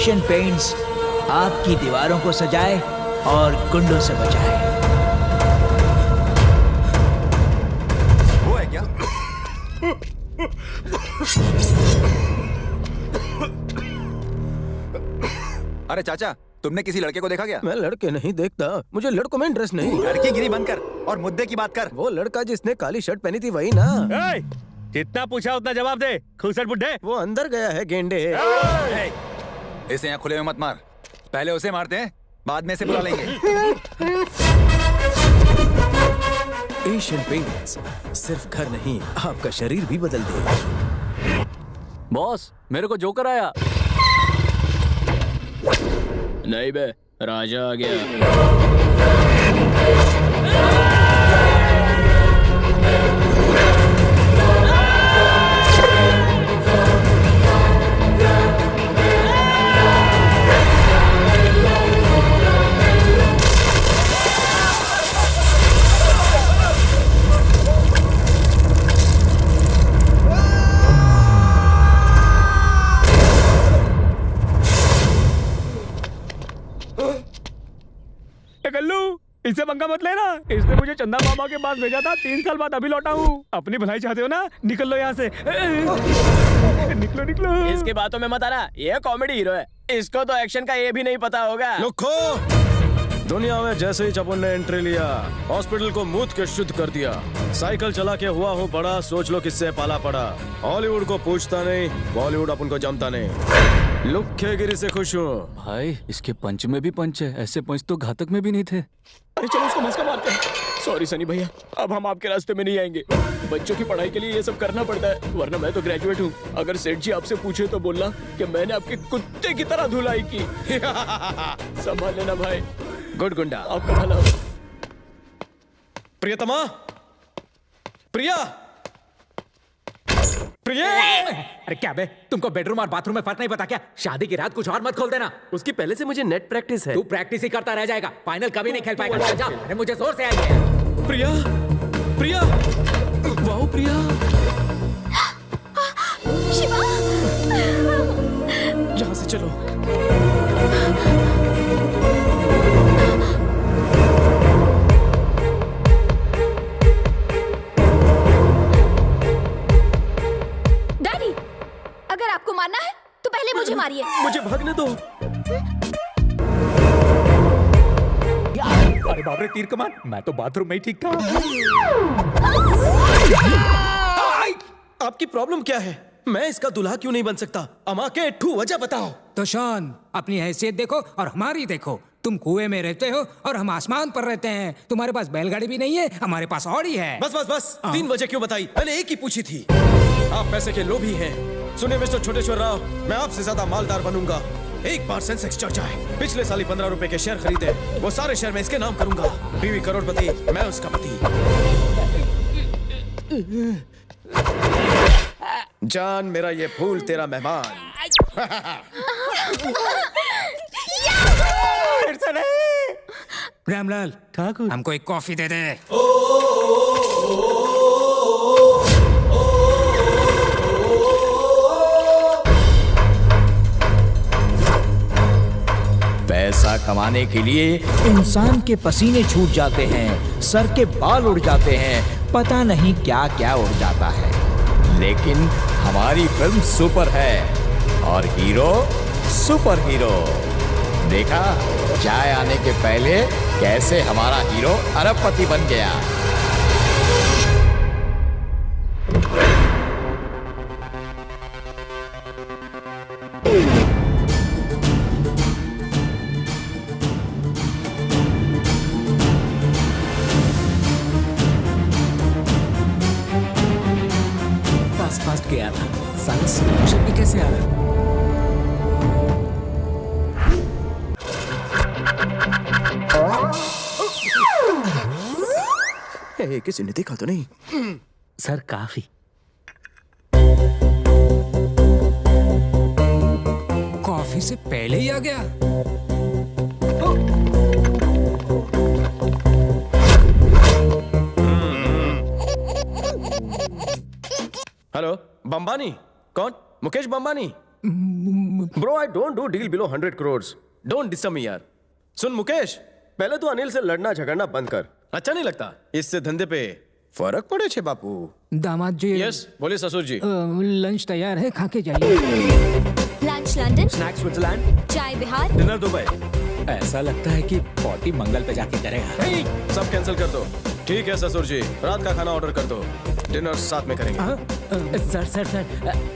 Asian paints आपकी दीवारों को सजाए और गुंडों से बचाए। वो है क्या? अरे चाचा, तुमने किसी लड़के को देखा क्या? मैं लड़के नहीं देखता, मुझे लड़कों में इंटरेस्ट नहीं। लड़की गिरी बंद कर और मुद्दे की बात कर। वो लड़का जिसने काली शर्ट पहनी थी वही ना? जितना पूछा उतना जवाब दे, खुसट बुड्ढे। वो अंदर गया है गेंडे। इसे यहाँ खुले में मत मार, पहले उसे मारते हैं, बाद में इसे बुला लेंगे। एशियन पेंट्स सिर्फ घर नहीं, आपका शरीर भी बदल दे। बॉस, मेरे को जोकर आया। नहीं बे, राजा आ गया। गल्लू, इससे पंगा मत लेना। इसने मुझे चंदा मामा के पास भेजा था, 3 साल बाद अभी लौटा हूँ। अपनी भलाई चाहते हो ना, निकल लो यहाँ से। निकलो निकलो। इसकी बातों में मत आना, ये कॉमेडी हीरो है। इसको तो एक्शन का ये भी नहीं पता होगा। लुक्खो, दुनिया में जैसे ही चपुन ने एंट्री लिया, हॉस्पिटल को मूत के शुद्ध कर दिया। साइकिल चला के हुआ हूँ बड़ा, सोच लो किससे पाला पड़ा। हॉलीवुड को पूछता नहीं, बॉलीवुड अपन को जमता नहीं। लुक्खेगिरी से खुश हूँ। भाई, इसके पंच में भी पंच है। ऐसे पंच तो घातक में भी नहीं थे। अरे चलो उसको मस्का मारते हैं। सॉरी सनी भैया, अब हम आपके रास्ते में नहीं आएंगे। बच्चों की पढ़ाई के लिए ये सब करना पड़ता है, वरना मैं तो ग्रेजुएट हूँ। अगर सेठ जी आपसे पूछे तो बोलना कि मैंने आपके कुत्ते की तरह धुलाई की। संभाल लेना भाई। गुड गुंडा। आपका भला हो। प्रियतमा, प्रिया, प्रिया। अरे क्या बे, तुमको बेडरूम और बाथरूम में फर्क नहीं पता क्या? शादी की रात कुछ और मत खोल देना। उसकी पहले से मुझे नेट प्रैक्टिस है। तू प्रैक्टिस ही करता रह जाएगा, फाइनल कभी नहीं खेल पाएगा। जा, अरे मुझे जोर से आई है। प्रिया, प्रिया, वाह प्रिया। शिवा, यहाँ से चलो। डैडी, अगर आपको मारना है तो पहले मुझे मारिए। मुझे भागने दो। अरे बाप रे, तीर कमान, मैं तो बाथरूम में ही ठीक था। आपकी प्रॉब्लम क्या है? मैं इसका दूल्हा क्यों नहीं बन सकता? अमा के ठू वजह बताओ। तो शॉन, अपनी हैसियत देखो और हमारी देखो। तुम कुएं में रहते हो और हम आसमान पर रहते हैं। तुम्हारे पास बैलगाड़ी भी नहीं है, हमारे पास ऑडी है। बस बस बस, 3 वजह क्यों बताई? मैंने एक ही पूछी थी। आप पैसे के लोभी हैं। सुनिए मिस्टर छोटेश्वर राव, मैं आपसे ज्यादा मालदार बनूंगा। एक बार सेंसेक्स चढ़ जाए। पिछले साल ही 15 रुपए के शेयर खरीदे, वो सारे शेयर मैं इसके नाम करूंगा। बीवी करोड़पति, मैं उसका पति। जान मेरा ये फूल तेरा मेहमान। रामलाल ठाकुर, हमको एक कॉफी दे दे। पैसा कमाने के लिए इंसान के पसीने छूट जाते हैं, सर के बाल उड़ जाते हैं, पता नहीं क्या क्या उड़ जाता है, लेकिन हमारी फिल्म सुपर है और हीरो सुपर हीरो। देखा चाय आने के पहले कैसे हमारा हीरो अरबपति बन गया। फास्ट गया था, साला स्लो भी कैसे आ रहा? किसी ने देखा तो नहीं? सर काफी। कॉफी से पहले ही आ गया। हेलो, बम्बानी? कौन? Mukesh Bambani? Bro I don't do deal below 100 crore. Don't disturb me यार। सुन मुकेश, पहले तू अनिल से लड़ना झगड़ना बंद कर। अच्छा नहीं लगता, इससे धंधे पे फर्क पड़े छे बापू। दामाद जी। यस बोले ससुर जी। लंच तैयार है, खा के जाइए। लंच लंदन, स्नैक्स स्विट्जरलैंड, चाय बिहार। Dinner Dubai. ऐसा लगता है कि पॉटी मंगल पे जाके करेगा। सब कैंसिल कर दो। ठीक है ससुर जी, रात का खाना ऑर्डर कर दो, डिनर साथ में करेंगे। सर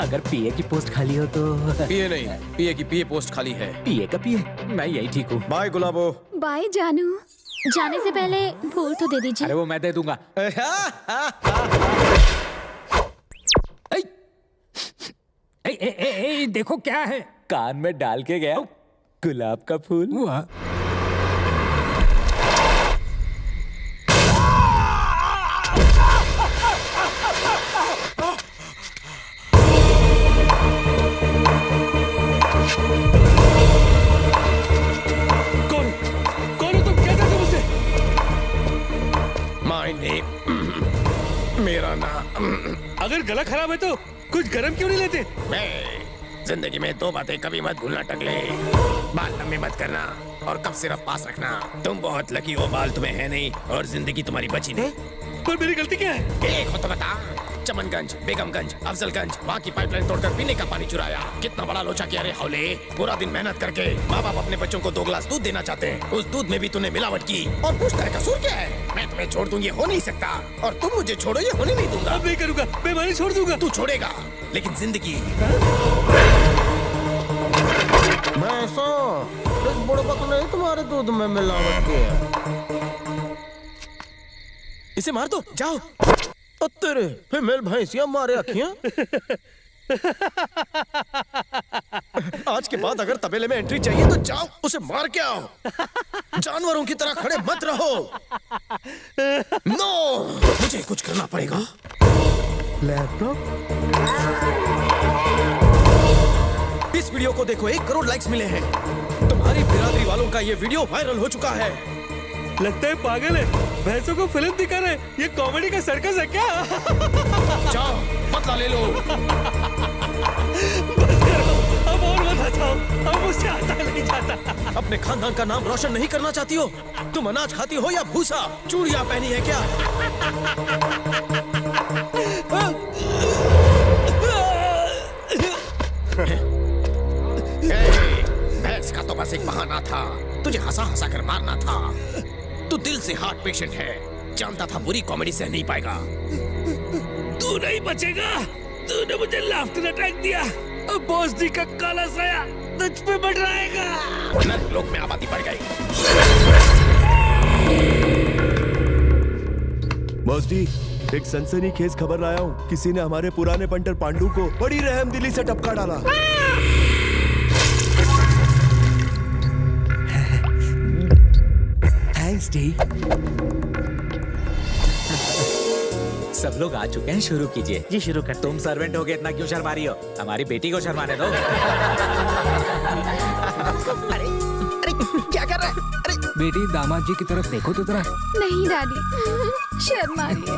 अगर पीए की पोस्ट खाली हो तो। पीए नहीं, पीए की पीए पोस्ट खाली है। पीए का पीए, मैं यही ठीक हूँ। बाय गुलाबो। बाय जानू। जाने से पहले फूल तो दे दीजिए। अरे वो मैं दे दूंगा। देखो क्या है। कान में डाल के गया गुलाब का फूल। वाह। कौन हो तुम? क्या करते हो मुझसे? माय नेम, मेरा नाम। अगर गला खराब है तो कुछ गरम क्यों नहीं लेते? मैं जिंदगी में दो बातें कभी मत भूलना टकले। बाल लंबे मत करना और कब सिर्फ पास रखना। तुम बहुत लकी हो, बाल तुम्हें है नहीं और जिंदगी तुम्हारी बची नहीं। पर मेरी गलती क्या है? एक हो तो बता। चमनगंज, बेगमगंज, अफजलगंज, वहाँ की पाइपलाइन तोड़कर पीने का पानी चुराया। कितना बड़ा लोचा किया रे हौले। पूरा दिन मेहनत करके माँ बाप अपने बच्चों को 2 गिलास दूध देना चाहते हैं, उस दूध में भी तूने मिलावट की और पूछता है कसूर क्या है? मैं तुम्हें छोड़ दूं ये हो नहीं सकता और तुम मुझे छोड़ो ये होने नहीं दूंगा। अब नहीं करूंगा, मैं मानी छोड़ दूंगा। तू छोड़ेगा लेकिन जिंदगी। मैं इस बुड़बक ने तुम्हारे दूध में मिलावट की है। इसे मार दो, जाओ। ओ तेरे फीमेल भैंसिया मारे अखियां। आज के बाद अगर तबेले में एंट्री चाहिए तो जाओ, उसे मार के आओ। जानवरों की तरह खड़े मत रहो। नो, मुझे कुछ करना पड़ेगा। लैपटॉप। इस वीडियो को देखो, 1 करोड़ लाइक्स मिले हैं। तुम्हारी बिरादरी वालों का ये वीडियो वायरल हो चुका है। लगता है पागल है, भैंसों को फिल्म दिखा रहे। ये कॉमेडी का सर्कस है क्या? जाओ बदला ले लो। बस करो, अब और मत हंसाओ, अब मुझसे हंसा नहीं जाता। अपने खानदान का नाम रोशन नहीं करना चाहती हो? तुम अनाज खाती हो या भूसा? चूड़ियां पहनी है क्या? भैंस का तो बस एक बहाना था, तुझे हंसा हंसा कर मारना था। तू दिल से हार्ट पेशेंट है, जानता था बुरी कॉमेडी सह नहीं पाएगा। तू नहीं बचेगा। तूने मुझे लाफ्टर अटैक दिया, अब बॉस जी का काला साया तुझ पे मंडराएगा। नर्क लोक में आबादी बढ़ गई। बॉस जी, एक सनसनीखेज खबर लाया हूँ। किसी ने हमारे पुराने पंटर पांडू को बड़ी रहमदिली से टपका डाला। Thanks D. सब लोग आ चुके हैं, शुरू कीजिए। जी शुरू कर। तुम सर्वेंट हो गए, इतना क्यों शर्मा रही हो? हमारी बेटी को शर्माने दो। अरे क्या कर रहा है? अरे बेटी, दामाद जी की तरफ देखो तो जरा। नहीं डैडी, शर्म आ रही है।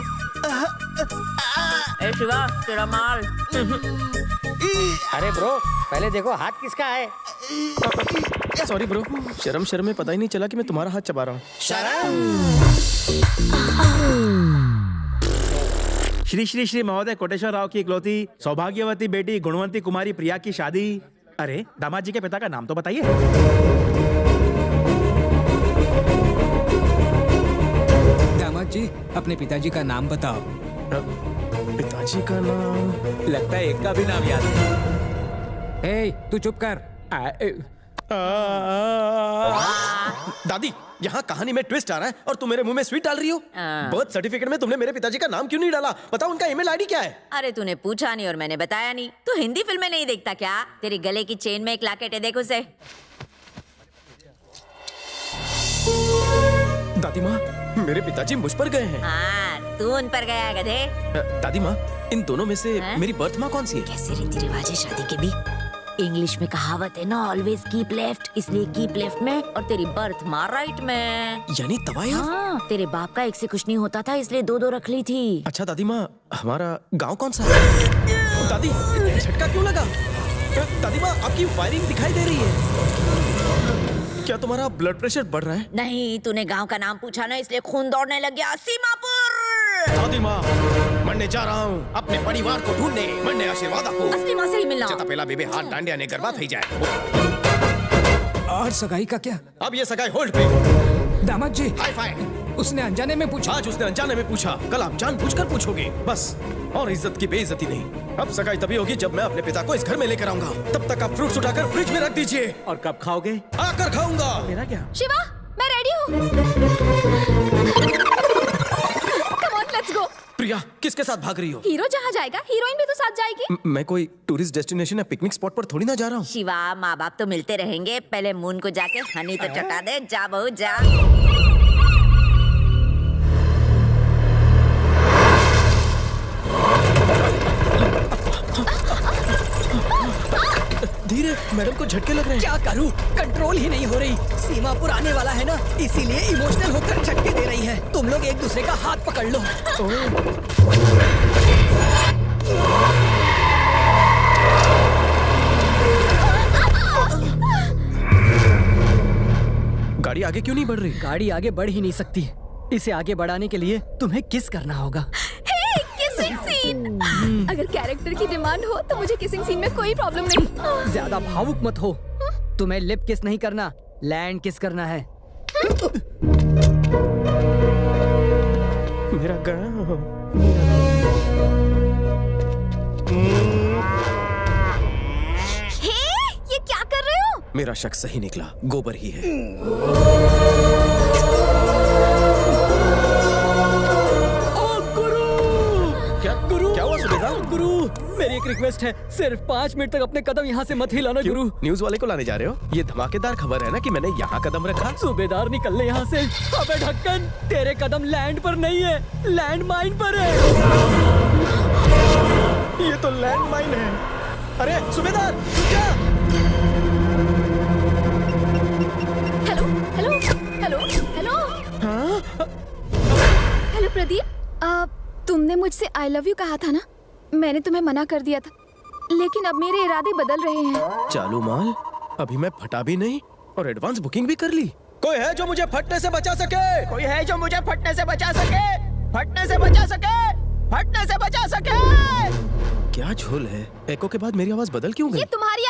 शिवा तेरा माल। अरे ब्रो, पहले देखो हाथ किसका है। सॉरी ब्रो, शर्म शर्म में पता ही नहीं चला कि मैं तुम्हारा हाथ चबा रहा हूँ। श्री श्री श्री महोदय कोटेश्वर राव की इकलौती सौभाग्यवती बेटी गुणवंती कुमारी प्रिया की शादी। अरे दामाद जी के पिता का नाम तो बताइए। दामाद जी, अपने पिताजी का नाम बताओ। पिताजी का नाम? लगता है एक का भी नाम याद नहीं। ए, तू चुप कर। दादी, यहाँ कहानी में ट्विस्ट आ रहा है और तुम मेरे मुंह में स्वीट डाल रही हो। बर्थ सर्टिफिकेट में तुमने मेरे पिताजी का नाम क्यों नहीं डाला? बताओ उनका ईमेल आईडी क्या है? अरे तूने पूछा नहीं और मैंने बताया नहीं। तू हिंदी फिल्में नहीं देखता क्या? तेरी गले की चेन में एक लॉकेट है, देख उसे। दादी माँ, मेरे पिताजी मुझ पर गए हैं। हाँ, तू उन पर गया है गधे। दादी माँ, इन दोनों में से हाँ? मेरी बर्थ माँ कौन सी है? कैसे रीति रिवाज है शादी के भी। इंग्लिश में कहावत है ना, ऑलवेज कीप लेफ्ट, इसलिए कीप लेफ्ट में और तेरी बर्थ मार राइट में। यानी तवाया? हाँ, तेरे बाप का एक से कुछ नहीं होता था, इसलिए 2-2 रख ली थी। अच्छा दादी माँ, हमारा गांव कौन सा है? दादी, झटका क्यों लगा? दादी माँ, आपकी वायरिंग दिखाई दे रही है। क्या तुम्हारा ब्लड प्रेशर बढ़ रहा है? नहीं, तूने गांव का नाम पूछा ना, इसलिए खून दौड़ने लग गया। सीमापुर। दादी माँ, मैं जा रहा हूँ अपने परिवार को ढूंढने। मैं आशीर्वाद आपको असली माँ से ही मिलना। जता पहला बेबे हाथ डांडिया ने गरबा थई जाए। और सगाई का क्या? अब ये सगाई होल्ड पे। दामाद जी, हाई फाई। उसने अनजाने में पूछा। आज उसने अनजाने में पूछा, कल आप जानबूझकर पूछोगे, बस। और इज्जत की बेइज्जती नहीं। अब सगाई तभी होगी जब मैं अपने पिता को इस घर में लेकर आऊंगा। तब तक आप फ्रूट्स उठाकर फ्रिज में रख दीजिए। और कब खाओगे? आकर खाऊंगा। मेरा क्या? शिवा, मैं रेडी हूँ। Come on, let's go. प्रिया, किसके साथ भाग रही हो? हीरो जहाँ जाएगा हीरोइन भी तो साथ जाएगी। मैं कोई टूरिस्ट डेस्टिनेशन या पिकनिक स्पॉट पर थोड़ी ना जा रहा हूँ। शिवा, माँ बाप तो मिलते रहेंगे, पहले मून को जाके हनी तो चटा दे। जा बहू जा। धीरे, मैडम को झटके लग रहे हैं। क्या करूं? कंट्रोल ही नहीं हो रही। सीमापुर आने वाला है ना, इसीलिए इमोशनल होकर झटके दे रही है। तुम लोग एक दूसरे का हाथ पकड़ लो। गाड़ी आगे क्यों नहीं बढ़ रही? गाड़ी आगे बढ़ ही नहीं सकती। इसे आगे बढ़ाने के लिए तुम्हें किस करना होगा। Kissing scene. अगर कैरेक्टर की डिमांड हो तो मुझे किसिंग सीन में कोई प्रॉब्लम नहीं। ज्यादा भावुक मत हो। तुम्हें लिप किस नहीं करना, लैंड किस करना है। मेरा गाँव। हे, ये क्या कर रहे हो? मेरा शक सही निकला, गोबर ही है। क्या हुआ सुबेदार? गुरु, मेरी एक रिक्वेस्ट है, सिर्फ 5 मिनट तक अपने कदम यहाँ से मत हिलाना। गुरु, न्यूज वाले को लाने जा रहे हो? ये धमाकेदार खबर है ना कि मैंने यहाँ कदम रखा। सूबेदार निकल ले यहाँ से। अबे ढक्कन, तेरे कदम लैंड पर नहीं है, लैंड माइन पर है। ये तो लैंड माइन है। अरे सुबेदार, रुक जा। Hello hello hello hello. Hello Pradeep, तुमने मुझसे आई लव यू कहा था ना? मैंने तुम्हें मना कर दिया था, लेकिन अब मेरे इरादे बदल रहे हैं। चालू माल, अभी मैं फटा भी नहीं और एडवांस बुकिंग भी कर ली। कोई है जो मुझे फटने से बचा सके? कोई है जो मुझे फटने से बचा सके? फटने से बचा सके? फटने से बचा सके? क्या झोल है? एको के बाद मेरी आवाज बदल क्यों गई? ये तुम्हारी